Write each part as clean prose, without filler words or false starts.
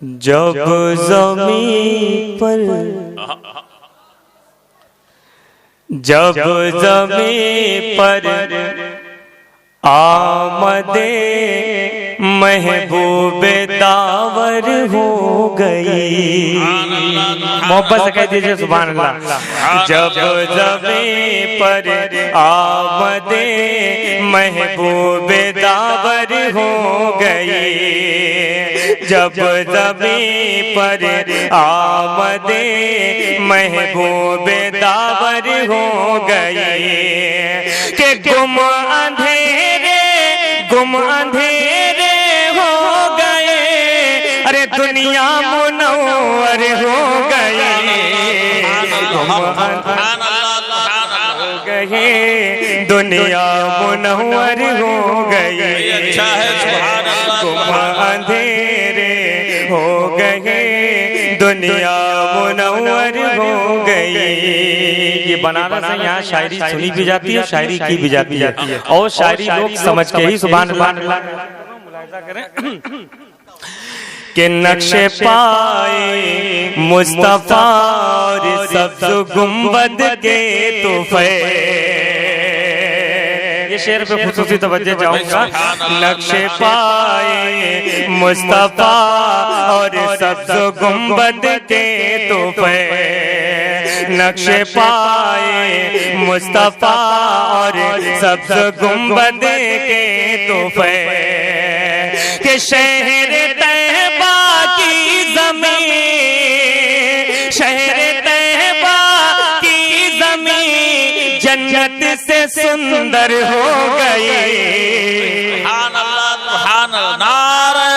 जब ज़मीं पर आमदे महबूबे दावर हो गई। मोहब्बत से कह दीजिए सुभान अल्लाह। जब ज़मीं पर आमदे महबूबे दावर हो गई। जब ज़मीं पर आमदे महबूबे दावर हो गई कि गुम अंधेरे हो गए, अरे दुनिया मुनव्वर हो गए। दुनिया मुनव्वर हो गई। अच्छा है सुभान अल्लाह। गुम अंधेरे हो गए, दुनिया मुनव्वर हो गई। ये बनारस है, यहाँ शायरी सुनी भी जाती है, शायरी की भी जाती है और शायरी लोग समझ के ही सुभान अल्लाह मुलाहिजा करें कि नक्शे पाए मुस्तफा और सब्ज़ गुंबद के तोहफे। ये शेर पे खुसूसी तवज्जो चाहूंगा। नक्शे पाए मुस्तफा और सब्ज़ गुंबद के तोहफे। नक्शे पाए मुस्तफा और सब्ज़ गुंबद के तोहफे के शहर तैबा की ज़मीं, शहर तैबा की ज़मीं जन्नत से सुंदर हो गई। सुभान अल्लाह सुभान अल्लाह। नारे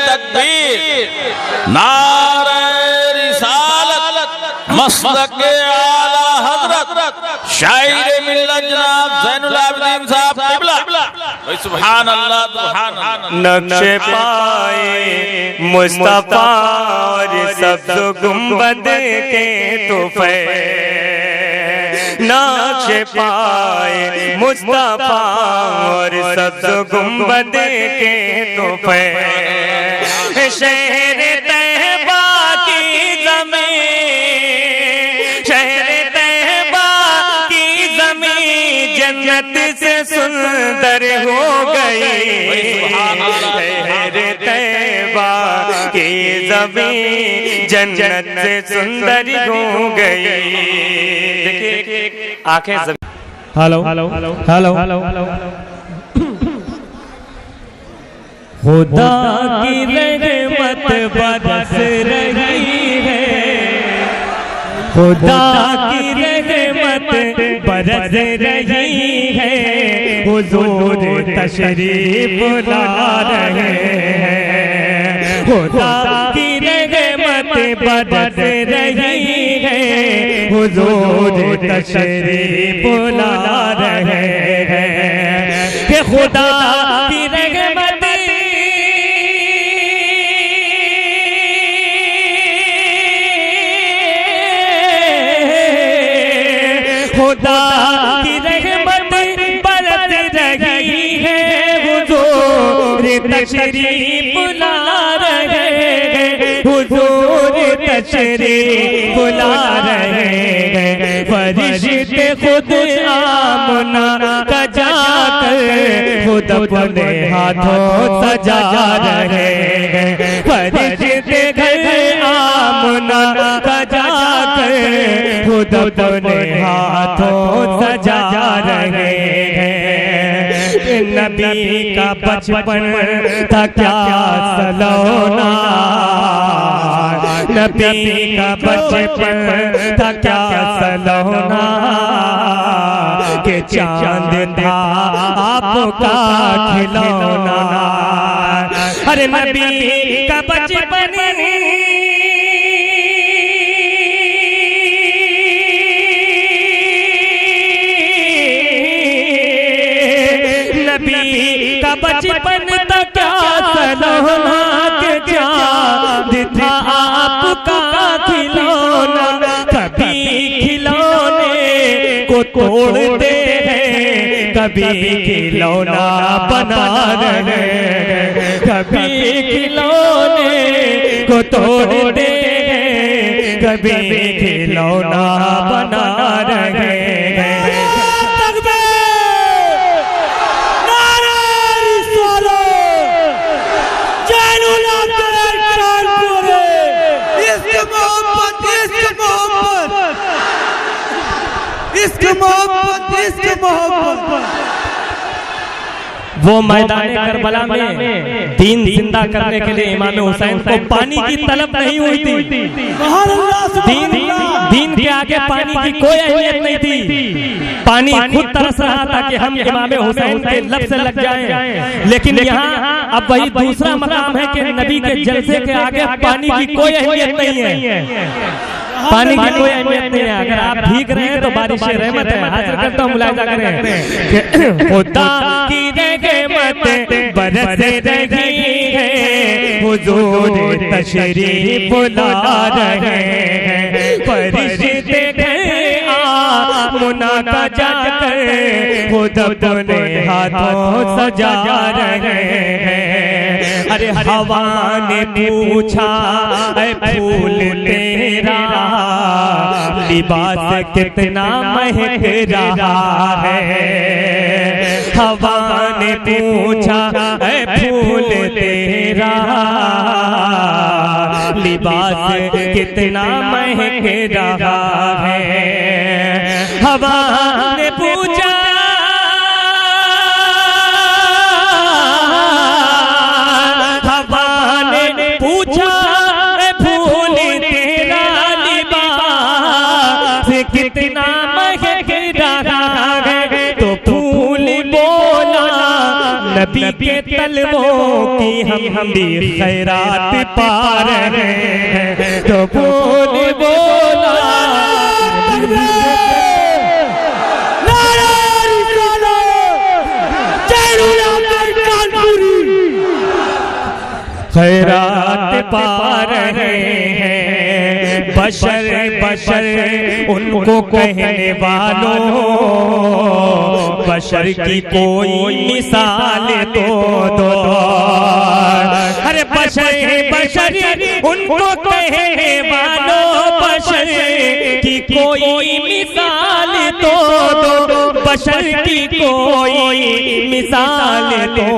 तकबीर, नारे रिसालत, मसलके आला हज़रत शायर मिल्लत जनाब ज़ैनुल आबिदीन साहब क़िबला। सुभान अल्लाह सुभान अल्लाह। नक्शे पाए मुस्तफा और सब्ज़ गुंबद के तोहफे। नक्शे पाए मुस्तफा और सब्ज़ गुंबद के तोहफे। शहर तैबा की ज़मीं, शहर तैबा की ज़मीं जन्नत से सुंदर हो गई। शहर तैबा की ज़मीं जन्नत से सुंदर हो गई। देखिए आंखें हेलो हेलो हेलो हेलो। खुदा की रहमत बरस रही है, खुदा की रहमत बरस रही है। हुजूर तशरीफ ला रहे हैं। खुदा की रहमत बरस रही है, हुजूर तशरीफ ला रहे हैं। कि खुदा की रहमत खुदा की रहमत बरस रही है। हुजूर तशरीफ ला रहे हैं, हुजूर तशरीफ ला रहे हैं। फरिश्ते खुद आमना का जाकर खुद अपने हाथों सजा रहे हैं। फरिश्ते घर आमना का जाकर खुद अपने हाथों सजा रहे हैं। नबी का बचपन था क्या सलोना, नबी का बचपन था क्या सलोना। के चांद था आपका खिलौना। अरे नबी का बचपन नबी का बचपन था क्या सलोना। के चांद था आपका खिलौना। कभी खिलौने को तोड़ते हैं, कभी खिलौना बना रहे हैं। कभी खिलौने को तोड़ते हैं, कभी खिलौना बना रहे हैं। वो मैदान करबला में दीन जिंदा करने के लिए इमाम हुसैन को पानी की तलब नहीं हुई थी। दीन के आगे पानी की कोई अहमियत नहीं थी। पानी खुद तरस रहा था कि हम इमाम हुसैन के लब से लग जाएं। लेकिन यहाँ अब वही दूसरा मकाम है कि नबी के जलसे के आगे पानी की कोई अहमियत नहीं है। पानी की कोई अहमियत नहीं है। अगर आप भीग रहे हैं तो बारिश रहमत है। हाजिर करता हूँ, मुलाहिजा करें। खुदा की रहमत बरस रही है, हुजूर तशरीफ ला रहे हैं। फरिश्ते मुना का जाकर खुद अपने हाथों सजा रहे हैं। अरे हवा ने पूछा ऐ फूल तेरा लिबास कितना महक रहा है। हवा ने पूछा ऐ फूल तेरा लिबास कितना महक रहा है। हवा ने पूछा फूल तेरा लिबास कितना महक रहा है। तो फूल बोला नबी के तलवों की हम भी खैरात पा रहे हैं। तो फूल बोला खैरात पा रहे हैं। बशर बशर उनको कहने वालों, बशर की कोई मिसाल तो दो। अरे बशर बशर उनको कहने वालों, बशर की कोई मिसाल तो दो। बशर की कोई मिसाल तो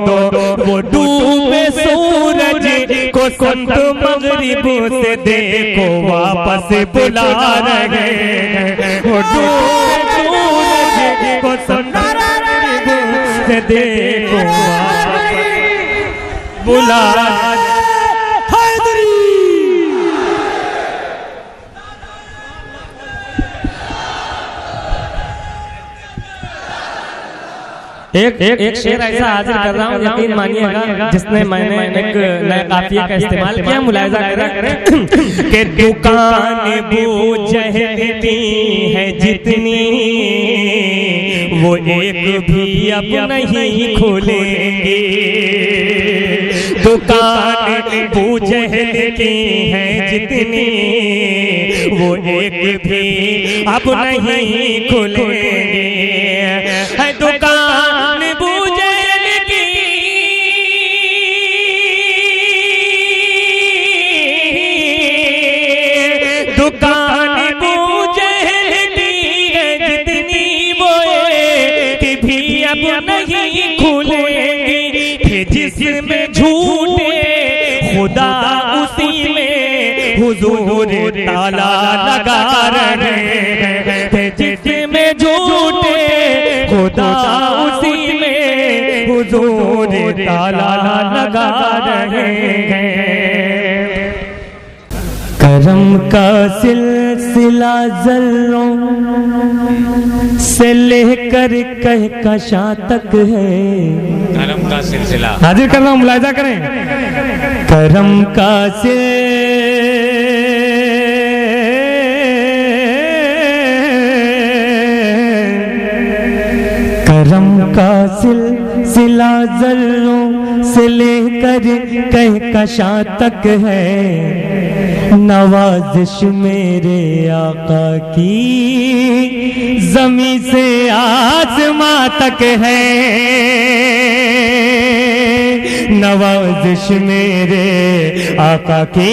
दो। वो डूबे सूरज को संत मगरिब से देखो वापस बुला रहे हैं। वो डूबे सूरज को संत मगरिब से देखो वापस बुला रहे हैं। एक शेर ऐसा हाजिर कर रहा हूँ, यकीन मानिएगा, जिसने मैंने एक नए काफिया का इस्तेमाल किया। मुलाहिजा करें कि दुकान बूझती है जितनी, वो एक भी अब नहीं खुलेंगी। दुकान बूझती है जितनी, वो एक भी अब नहीं खुलेंगी। दुकान बूझल की दुकान बूझल की है जितनी, वो एक भी अब नहीं खुलेंगी। जिसमें झूठे खुदा उसी में हुजूर ताला लगा रहे हैं। जिसमें झूठे खुदा उसी में हुजूर ताला लगा रहे हैं। करम का सिलसिला जर्रों से लेकर कहकशां तक है। करम का सिलसिला हाजिर कर रहा हूं, मुलाहिजा करें। करम का सिलसिला जर्रों से लेकर कहकशां तक है। नवाजिश मेरे आका की ज़मीं से आसमां तक है। नवाजिश मेरे आका की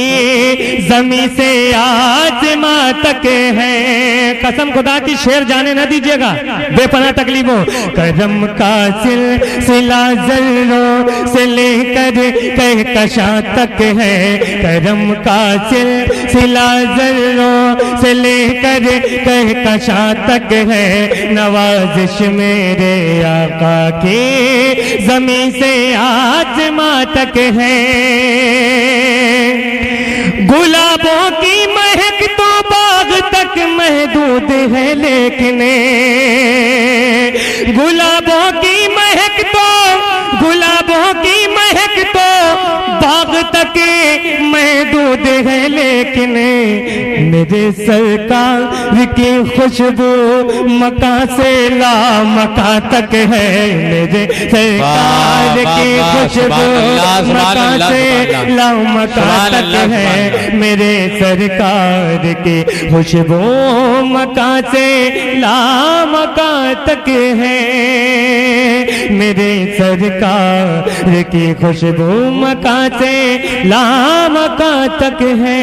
जमी से आसमां तक है। कसम खुदा की शेर जाने न दीजिएगा बेपनाह तकलीफों। करम का सिलसिला जर्रों से लेकर कहकशां तक है। करम का सिलसिला जर्रों से लेकर कहकशां तक है। नवाजिश मेरे आका की जमीन से आसमां तक है। गुलाबों की महक तो बाग तक महदूद है, लेकिन गुलाबों की महक तो बाग तक महदूद है, लेकिन मेरे सरकार की खुशबू मका से ला मका तक है। मेरे सरकार की खुशबू मका से ला मका तक है। मेरे सरकार की खुशबू मका से ला मका तक है। मेरे सरकार की खुशबू मका से ला मका तक है।